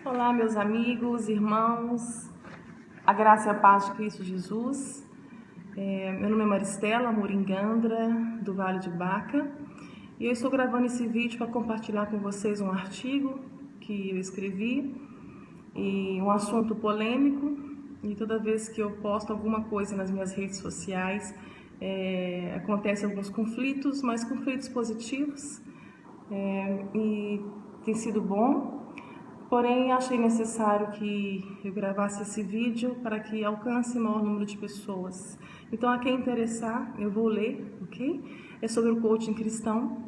Olá, meus amigos, irmãos, a graça e a paz de Cristo Jesus. Meu nome é Maristela Amorim Gandra, do Vale de Baca, e eu estou gravando esse vídeo para compartilhar com vocês um artigo que eu escrevi, e um assunto polêmico, e toda vez que eu posto alguma coisa nas minhas redes sociais, acontecem alguns conflitos, mas conflitos positivos, e tem sido bom. Porém, achei necessário que eu gravasse esse vídeo para que alcance o maior número de pessoas. Então, a quem interessar, eu vou ler, ok? É sobre o coaching cristão.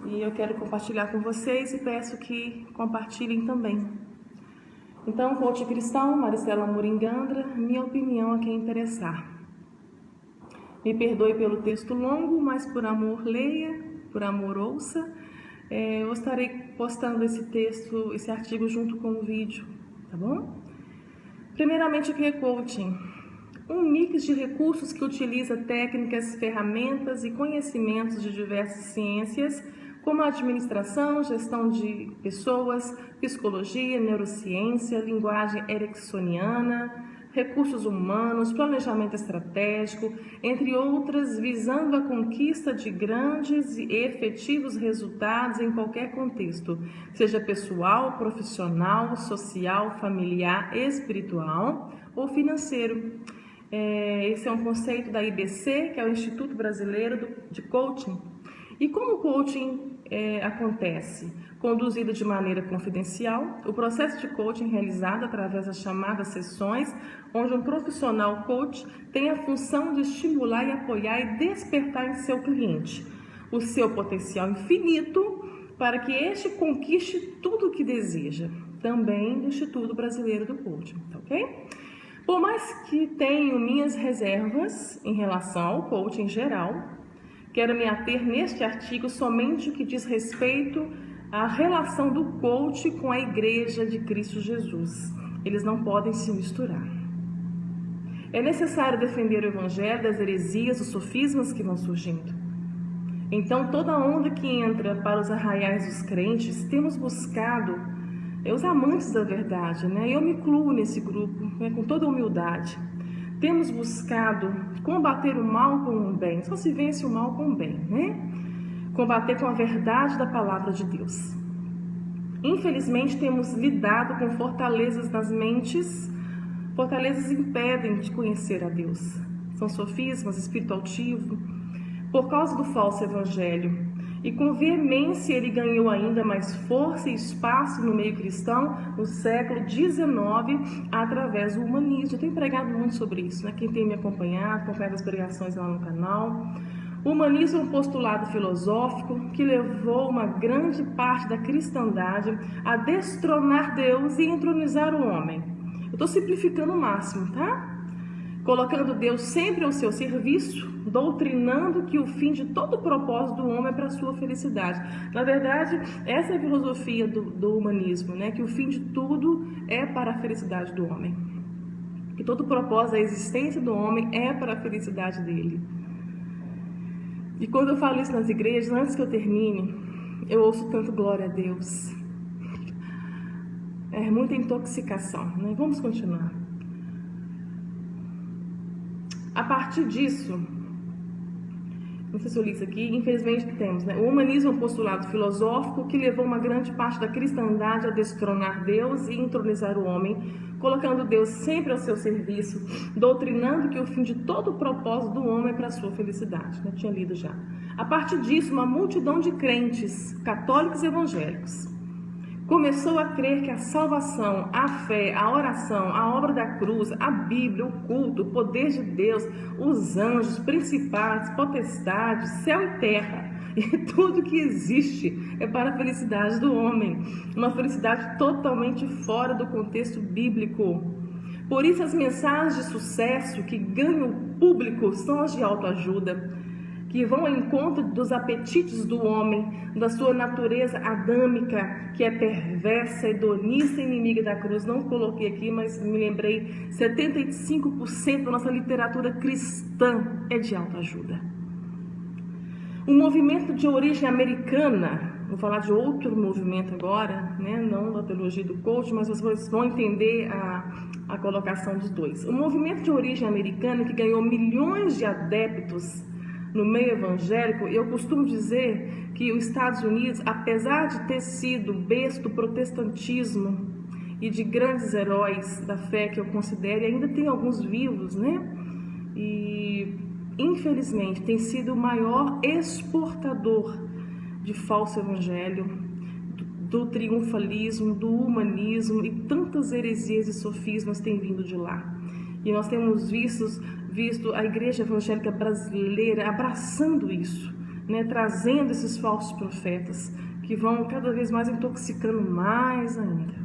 E eu quero compartilhar com vocês e peço que compartilhem também. Então, coaching cristão, Maristela Amorim Gandra, minha opinião a quem interessar. Me perdoe pelo texto longo, mas por amor leia, por amor ouça. Eu estarei postando esse texto, esse artigo junto com o vídeo, tá bom? Primeiramente, o que é coaching? Um mix de recursos que utiliza técnicas, ferramentas e conhecimentos de diversas ciências, como a administração, gestão de pessoas, psicologia, neurociência, linguagem ericksoniana, recursos humanos, planejamento estratégico, entre outras, visando a conquista de grandes e efetivos resultados em qualquer contexto, seja pessoal, profissional, social, familiar, espiritual ou financeiro. Esse é um conceito da IBC, que é o Instituto Brasileiro de Coaching. E como o coaching acontece? Conduzido de maneira confidencial, o processo de coaching realizado através das chamadas sessões, onde um profissional coach tem a função de estimular e apoiar e despertar em seu cliente o seu potencial infinito para que este conquiste tudo o que deseja, também do Instituto Brasileiro do Coaching, tá ok? Por mais que tenho minhas reservas em relação ao coaching em geral, quero me ater neste artigo somente o que diz respeito à relação do coach com a Igreja de Cristo Jesus. Eles não podem se misturar. É necessário defender o Evangelho das heresias, dos sofismas que vão surgindo. Então, toda onda que entra para os arraiais dos crentes, temos buscado, os amantes da verdade, né? Eu me incluo nesse grupo, né, com toda humildade. Temos buscado combater o mal com o bem. Só se vence o mal com o bem, né? Combater com a verdade da palavra de Deus. Infelizmente, temos lidado com fortalezas nas mentes. Fortalezas impedem de conhecer a Deus. São sofismas, espírito altivo, por causa do falso evangelho. E com veemência ele ganhou ainda mais força e espaço no meio cristão no século XIX através do humanismo. Eu tenho pregado muito sobre isso, né? Quem tem me acompanhado as pregações lá no canal. O humanismo é um postulado filosófico que levou uma grande parte da cristandade a destronar Deus e entronizar o homem. Eu estou simplificando o máximo, tá? Colocando Deus sempre ao seu serviço, doutrinando que o fim de todo o propósito do homem é para a sua felicidade. Na verdade, essa é a filosofia do humanismo, né? Que o fim de tudo é para a felicidade do homem. Que todo o propósito da existência do homem é para a felicidade dele. E quando eu falo isso nas igrejas, antes que eu termine, eu ouço tanto glória a Deus. É muita intoxicação, né? Vamos continuar. A partir disso, não sei se eu li isso aqui, infelizmente temos, né? O humanismo é um postulado filosófico que levou uma grande parte da cristandade a destronar Deus e entronizar o homem, colocando Deus sempre ao seu serviço, doutrinando que o fim de todo o propósito do homem é para a sua felicidade. Eu tinha lido já. A partir disso, uma multidão de crentes, católicos e evangélicos, começou a crer que a salvação, a fé, a oração, a obra da cruz, a Bíblia, o culto, o poder de Deus, os anjos, principados, potestades, céu e terra, e tudo que existe é para a felicidade do homem, uma felicidade totalmente fora do contexto bíblico. Por isso as mensagens de sucesso que ganham o público são as de autoajuda, que vão ao encontro dos apetites do homem, da sua natureza adâmica, que é perversa, hedonista e inimiga da cruz. Não coloquei aqui, mas me lembrei, 75% da nossa literatura cristã é de autoajuda. Um movimento de origem americana, vou falar de outro movimento agora, né? Não da teologia do coach, mas vocês vão entender a colocação dos dois. O movimento de origem americana que ganhou milhões de adeptos no meio evangélico, eu costumo dizer que os Estados Unidos, apesar de ter sido berço do protestantismo e de grandes heróis da fé que eu considero, ainda tem alguns vivos, né? E infelizmente tem sido o maior exportador de falso evangelho, do triunfalismo, do humanismo, e tantas heresias e sofismas têm vindo de lá. E nós temos visto a igreja evangélica brasileira abraçando isso, né, trazendo esses falsos profetas que vão cada vez mais intoxicando mais ainda.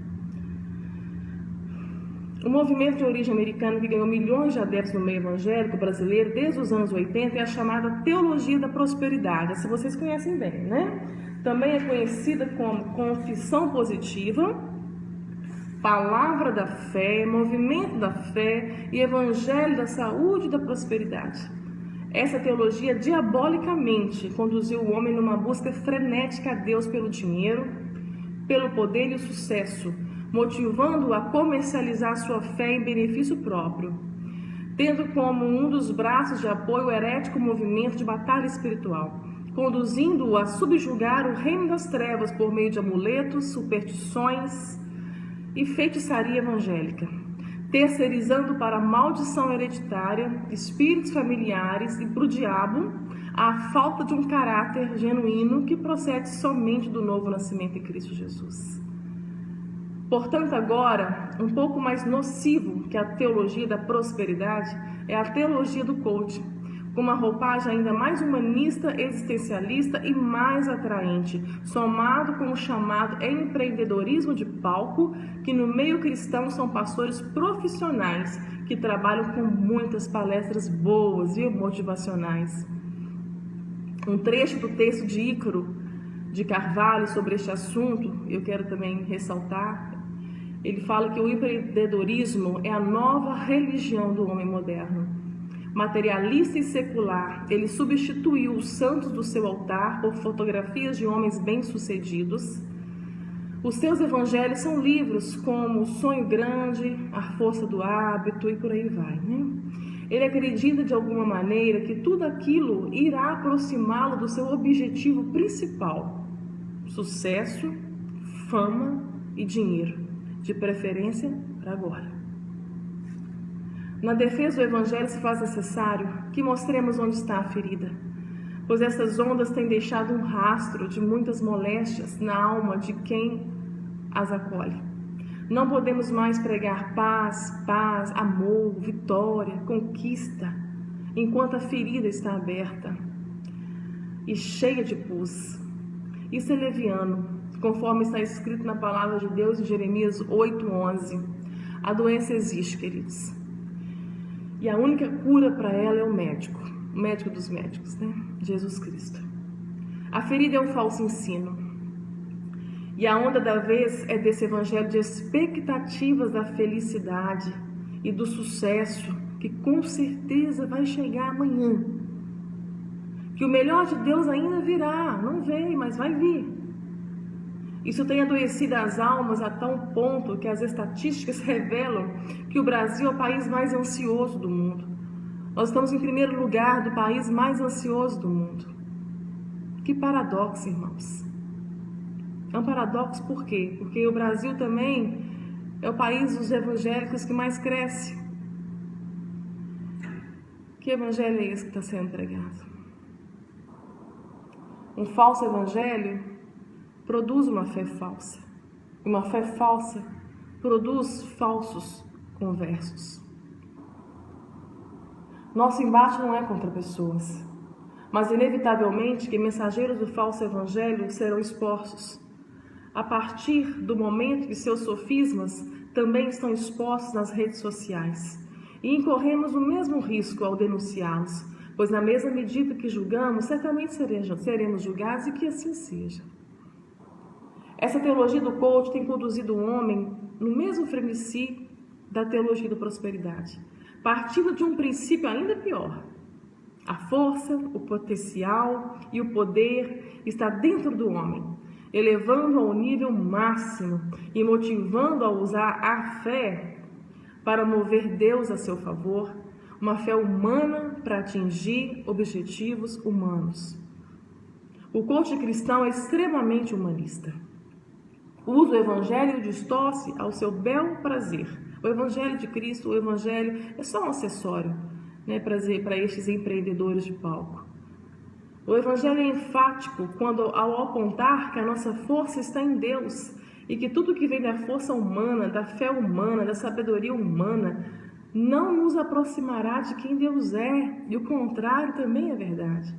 O movimento de origem americana que ganhou milhões de adeptos no meio evangélico brasileiro desde os anos 80 é a chamada teologia da prosperidade. Essa vocês conhecem bem, né? Também é conhecida como confissão positiva, palavra da fé, movimento da fé e evangelho da saúde e da prosperidade. Essa teologia diabolicamente conduziu o homem numa busca frenética a Deus pelo dinheiro, pelo poder e o sucesso, motivando-o a comercializar sua fé em benefício próprio, tendo como um dos braços de apoio o herético movimento de batalha espiritual, conduzindo-o a subjugar o reino das trevas por meio de amuletos, superstições e feitiçaria evangélica, terceirizando para a maldição hereditária, espíritos familiares e para o diabo a falta de um caráter genuíno que procede somente do novo nascimento em Cristo Jesus. Portanto, agora, um pouco mais nocivo que a teologia da prosperidade é a teologia do coaching, com uma roupagem ainda mais humanista, existencialista e mais atraente, somado com o chamado empreendedorismo de palco, que no meio cristão são pastores profissionais que trabalham com muitas palestras boas e motivacionais. Um trecho do texto de Ícaro de Carvalho sobre este assunto, eu quero também ressaltar. Ele fala que o empreendedorismo é a nova religião do homem moderno. Materialista e secular, ele substituiu os santos do seu altar por fotografias de homens bem-sucedidos. Os seus evangelhos são livros como O Sonho Grande, A Força do Hábito e por aí vai, né? Ele acredita de alguma maneira que tudo aquilo irá aproximá-lo do seu objetivo principal: sucesso, fama e dinheiro, de preferência para agora. Na defesa do Evangelho se faz necessário que mostremos onde está a ferida, pois essas ondas têm deixado um rastro de muitas moléstias na alma de quem as acolhe. Não podemos mais pregar paz, amor, vitória, conquista, enquanto a ferida está aberta e cheia de pus. Isso é leviano, conforme está escrito na palavra de Deus em Jeremias 8:11. A doença existe, queridos. E a única cura para ela é o médico dos médicos, né? Jesus Cristo. A ferida é um falso ensino. E a onda da vez é desse evangelho de expectativas da felicidade e do sucesso, que com certeza vai chegar amanhã. Que o melhor de Deus ainda virá, não veio, mas vai vir. Isso tem adoecido as almas a tal ponto que as estatísticas revelam que o Brasil é o país mais ansioso do mundo. Nós estamos em primeiro lugar do país mais ansioso do mundo. Que paradoxo, irmãos. É um paradoxo por quê? Porque o Brasil também é o país dos evangélicos que mais cresce. Que evangelho é esse que está sendo pregado? Um falso evangelho produz uma fé falsa. Uma fé falsa produz falsos conversos. Nosso embate não é contra pessoas, mas inevitavelmente que mensageiros do falso evangelho serão expostos, a partir do momento que seus sofismas também estão expostos nas redes sociais. E incorremos o mesmo risco ao denunciá-los, pois na mesma medida que julgamos, certamente seremos julgados, e que assim seja. Essa teologia do coach tem conduzido o homem no mesmo frenesi da teologia da prosperidade, partindo de um princípio ainda pior. A força, o potencial e o poder está dentro do homem, elevando ao nível máximo e motivando a usar a fé para mover Deus a seu favor, uma fé humana para atingir objetivos humanos. O coach cristão é extremamente humanista. Usa o evangelho e o distorce ao seu bel prazer. O evangelho de Cristo, o evangelho é só um acessório, né, para estes empreendedores de palco. O evangelho é enfático ao apontar que a nossa força está em Deus e que tudo que vem da força humana, da fé humana, da sabedoria humana, não nos aproximará de quem Deus é, e o contrário também é verdade.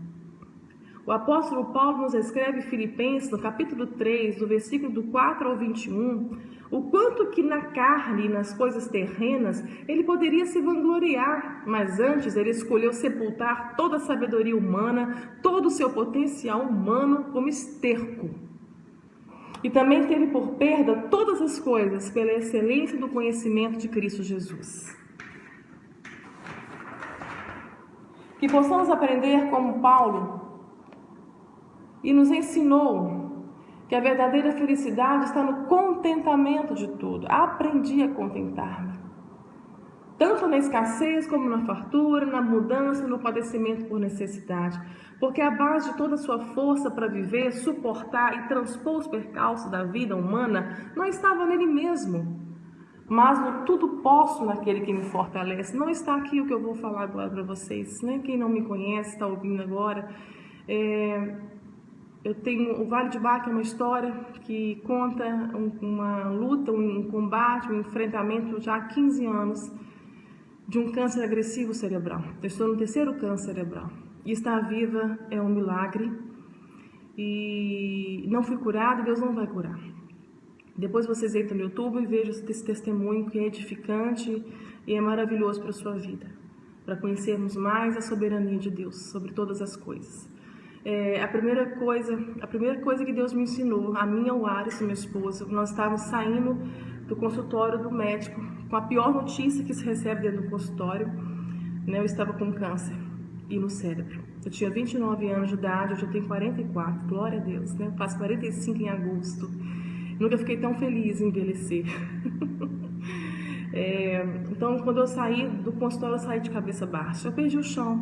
O apóstolo Paulo nos escreve em Filipenses, no capítulo 3, do versículo do 4 ao 21, o quanto que na carne e nas coisas terrenas ele poderia se vangloriar, mas antes ele escolheu sepultar toda a sabedoria humana, todo o seu potencial humano como esterco. E também teve por perda todas as coisas pela excelência do conhecimento de Cristo Jesus. Que possamos aprender como Paulo, e nos ensinou que a verdadeira felicidade está no contentamento de tudo. Aprendi a contentar-me, tanto na escassez como na fartura, na mudança, no padecimento por necessidade, porque a base de toda a sua força para viver, suportar e transpor os percalços da vida humana não estava nele mesmo, mas no tudo posso naquele que me fortalece. Não está aqui o que eu vou falar agora para vocês, né? Quem não me conhece, está ouvindo agora. Eu tenho o Vale de Baca, é uma história que conta uma luta, um combate, um enfrentamento já há 15 anos de um câncer agressivo cerebral. Eu estou no 3º câncer cerebral e estar viva é um milagre, e não fui curada, Deus não vai curar. Depois vocês entram no YouTube e vejam esse testemunho que é edificante e é maravilhoso para a sua vida, para conhecermos mais a soberania de Deus sobre todas as coisas. A primeira coisa que Deus me ensinou, a mim e ao Ares, meu esposo, nós estávamos saindo do consultório do médico com a pior notícia que se recebe dentro do consultório, né? Eu estava com câncer e no cérebro. Eu tinha 29 anos de idade, hoje eu tenho 44, glória a Deus, né? Eu faço 45 em agosto. Nunca fiquei tão feliz em envelhecer. Então, quando eu saí do consultório, eu saí de cabeça baixa. Eu perdi o chão,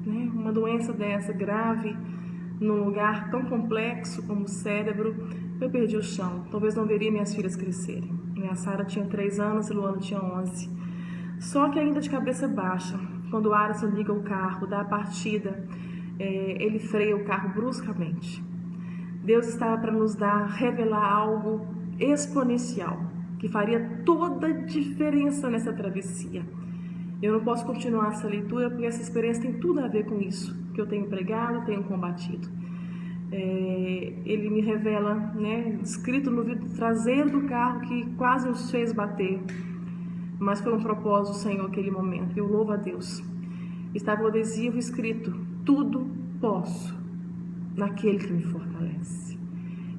né? Uma doença dessa grave, num lugar tão complexo como o cérebro, eu perdi o chão. Talvez não veria minhas filhas crescerem. A Sara tinha 3 anos e Luana tinha 11. Só que ainda de cabeça baixa, quando o Alisson liga o carro, dá a partida, ele freia o carro bruscamente. Deus estava para nos revelar algo exponencial, que faria toda a diferença nessa travessia. Eu não posso continuar essa leitura, porque essa experiência tem tudo a ver com isso que eu tenho pregado, tenho combatido. Ele me revela, né, escrito no vidro traseiro do carro, que quase nos fez bater, mas foi um propósito do Senhor naquele momento. Eu louvo a Deus. Estava o adesivo escrito: tudo posso naquele que me fortalece.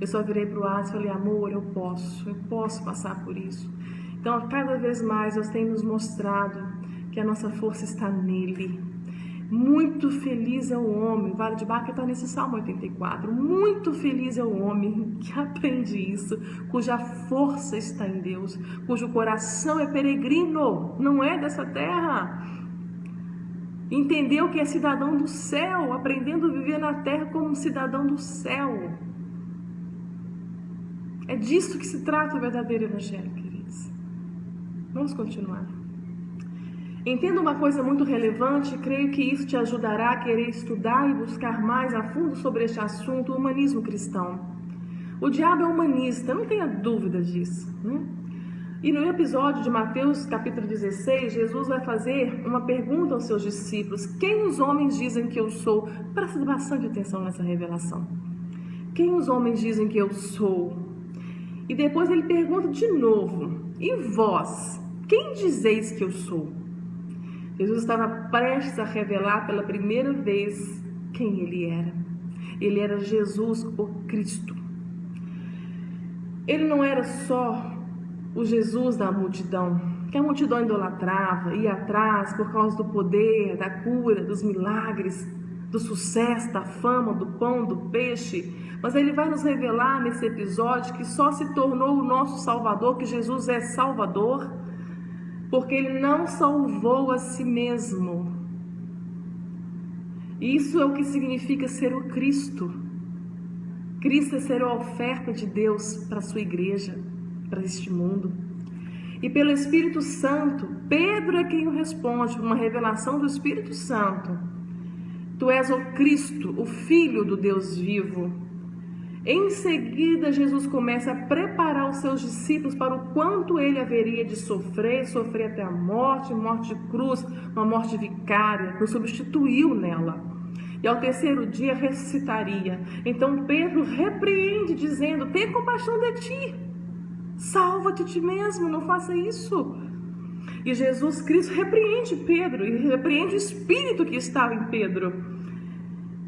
Eu só virei para o Ades e falei: amor, eu posso passar por isso. Então, cada vez mais Deus tem nos mostrado que a nossa força está nele. Muito feliz é o homem, o Vale de Baca está nesse Salmo 84, muito feliz é o homem que aprende isso, cuja força está em Deus, cujo coração é peregrino, não é dessa terra. Entendeu que é cidadão do céu, aprendendo a viver na terra como um cidadão do céu. É disso que se trata o verdadeiro evangelho, queridos. Vamos continuar. Entenda uma coisa muito relevante, creio que isso te ajudará a querer estudar e buscar mais a fundo sobre este assunto, o humanismo cristão. O diabo é humanista, não tenha dúvida disso, né? E no episódio de Mateus, capítulo 16, Jesus vai fazer uma pergunta aos seus discípulos: quem os homens dizem que eu sou? Presta bastante atenção nessa revelação. Quem os homens dizem que eu sou? E depois ele pergunta de novo: e vós, quem dizeis que eu sou? Jesus estava prestes a revelar pela primeira vez quem ele era. Ele era Jesus, o Cristo. Ele não era só o Jesus da multidão, que a multidão idolatrava, ia atrás por causa do poder, da cura, dos milagres. do sucesso, da fama, do pão, do peixe, mas ele vai nos revelar nesse episódio que só se tornou o nosso Salvador, que Jesus é Salvador, porque ele não salvou a si mesmo. Isso é o que significa ser o Cristo. Cristo é ser a oferta de Deus para a sua igreja, para este mundo. E pelo Espírito Santo, Pedro é quem o responde, uma revelação do Espírito Santo. Tu és o Cristo, o Filho do Deus vivo. Em seguida, Jesus começa a preparar os seus discípulos para o quanto ele haveria de sofrer até a morte, morte de cruz, uma morte vicária, nos substituiu nela. E ao terceiro dia ressuscitaria. Então Pedro repreende, dizendo: tem compaixão de ti, salva-te de ti mesmo, não faça isso. E Jesus Cristo repreende Pedro, e repreende o espírito que estava em Pedro,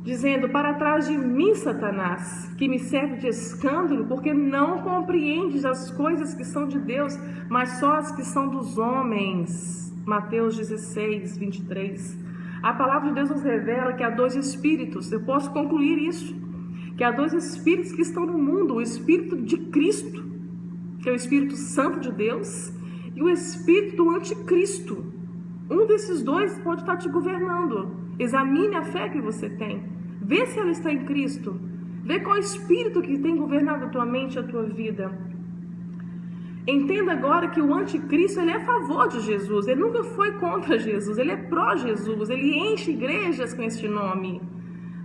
dizendo: para trás de mim, Satanás, que me serve de escândalo, porque não compreendes as coisas que são de Deus, mas só as que são dos homens. Mateus 16, 23. A palavra de Deus nos revela que há dois espíritos. Eu posso concluir isso, que há dois espíritos que estão no mundo: o Espírito de Cristo, que é o Espírito Santo de Deus, e o Espírito do Anticristo. Um desses dois pode estar te governando. Examine a fé que você tem, vê se ela está em Cristo, vê qual espírito que tem governado a tua mente e a tua vida. Entenda agora que o anticristo, ele é a favor de Jesus, ele nunca foi contra Jesus, ele é pró-Jesus, ele enche igrejas com este nome,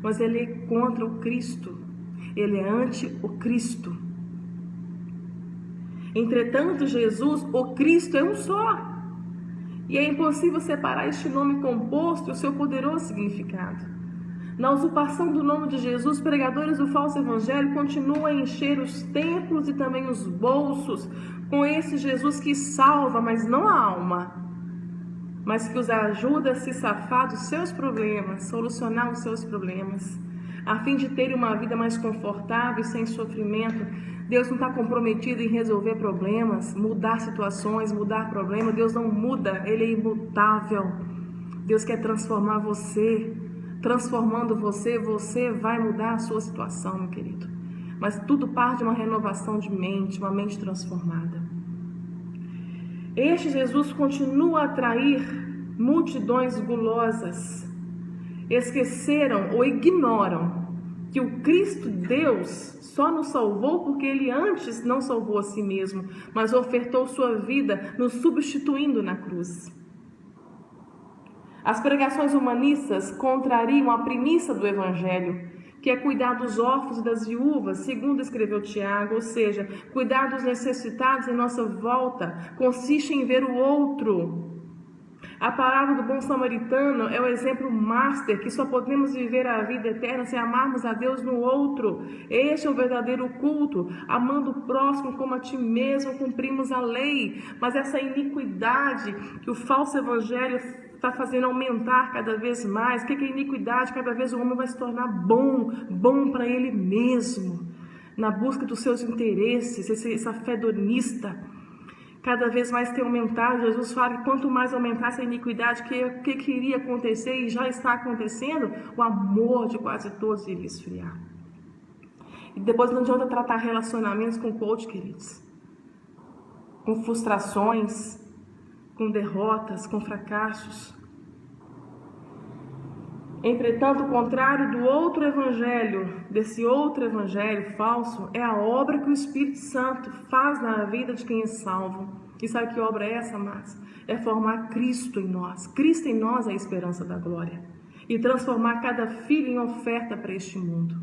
mas ele é contra o Cristo, ele é anti o Cristo. Entretanto, Jesus, o Cristo, é um só, e é impossível separar este nome composto e o seu poderoso significado. Na usurpação do nome de Jesus, pregadores do falso evangelho continuam a encher os templos e também os bolsos com esse Jesus que salva, mas não a alma, mas que os ajuda a se safar dos seus problemas, solucionar os seus problemas, a fim de ter uma vida mais confortável e sem sofrimento. Deus não está comprometido em resolver problemas, mudar situações, mudar problemas. Deus não muda, Ele é imutável. Deus quer transformar você. Transformando você, você vai mudar a sua situação, meu querido. Mas tudo parte de uma renovação de mente, uma mente transformada. Este Jesus continua a atrair multidões gulosas. Esqueceram ou ignoram que o Cristo Deus só nos salvou porque Ele antes não salvou a si mesmo, mas ofertou sua vida nos substituindo na cruz. As pregações humanistas contrariam a premissa do Evangelho, que é cuidar dos órfãos e das viúvas, segundo escreveu Tiago, ou seja, cuidar dos necessitados em nossa volta, consiste em ver o outro. A palavra do bom samaritano é o exemplo master que só podemos viver a vida eterna se amarmos a Deus no outro. Este é o verdadeiro culto, amando o próximo como a ti mesmo, cumprimos a lei. Mas essa iniquidade que o falso evangelho está fazendo aumentar cada vez mais. O que é iniquidade? Cada vez o homem vai se tornar bom para ele mesmo, na busca dos seus interesses, essa fé hedonista. Cada vez mais tem aumentado. Jesus fala que quanto mais aumentasse a iniquidade, o que iria acontecer e já está acontecendo, o amor de quase todos iria esfriar. E depois não adianta tratar relacionamentos com coach, queridos, com frustrações, com derrotas, com fracassos. Entretanto, o contrário do outro evangelho, desse outro evangelho falso, é a obra que o Espírito Santo faz na vida de quem é salvo. E sabe que obra é essa, Márcia? É formar Cristo em nós. Cristo em nós é a esperança da glória. E transformar cada filho em oferta para este mundo.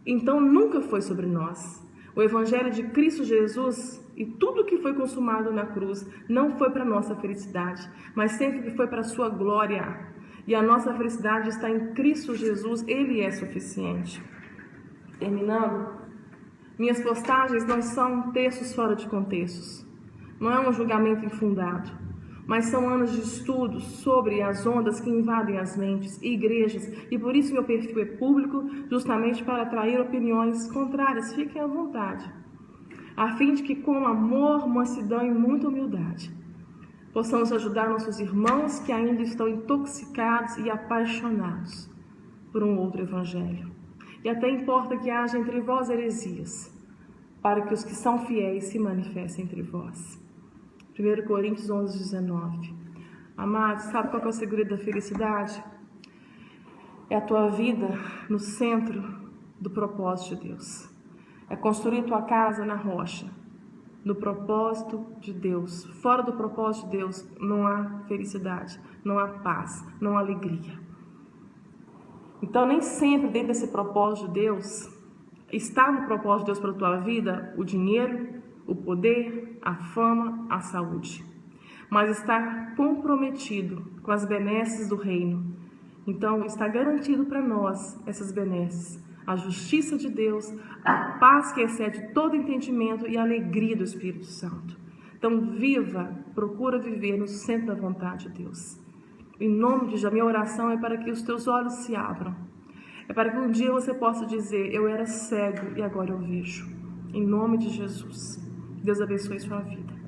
Então, nunca foi sobre nós. O evangelho de Cristo Jesus e tudo que foi consumado na cruz não foi para nossa felicidade, mas sempre foi para a sua glória. E a nossa felicidade está em Cristo Jesus, Ele é suficiente. Terminando, minhas postagens não são textos fora de contextos, não é um julgamento infundado, mas são anos de estudos sobre as ondas que invadem as mentes e igrejas, e por isso meu perfil é público, justamente para atrair opiniões contrárias. Fiquem à vontade, a fim de que com amor, mansidão e muita humildade possamos ajudar nossos irmãos que ainda estão intoxicados e apaixonados por um outro evangelho. E até importa que haja entre vós heresias, para que os que são fiéis se manifestem entre vós. 1 Coríntios 11, 19. Amados, sabe qual é o segredo da felicidade? É a tua vida no centro do propósito de Deus. É construir tua casa na rocha, no propósito de Deus. Fora do propósito de Deus não há felicidade, não há paz, não há alegria. Então, nem sempre dentro desse propósito de Deus, está no propósito de Deus para a tua vida o dinheiro, o poder, a fama, a saúde. Mas está comprometido com as benesses do reino. Então, está garantido para nós essas benesses. A justiça de Deus, a paz que excede todo entendimento e a alegria do Espírito Santo. Então, procura viver no centro da vontade de Deus. Em nome de Jesus, a minha oração é para que os teus olhos se abram. É para que um dia você possa dizer, eu era cego e agora eu vejo. Em nome de Jesus. Deus abençoe sua vida.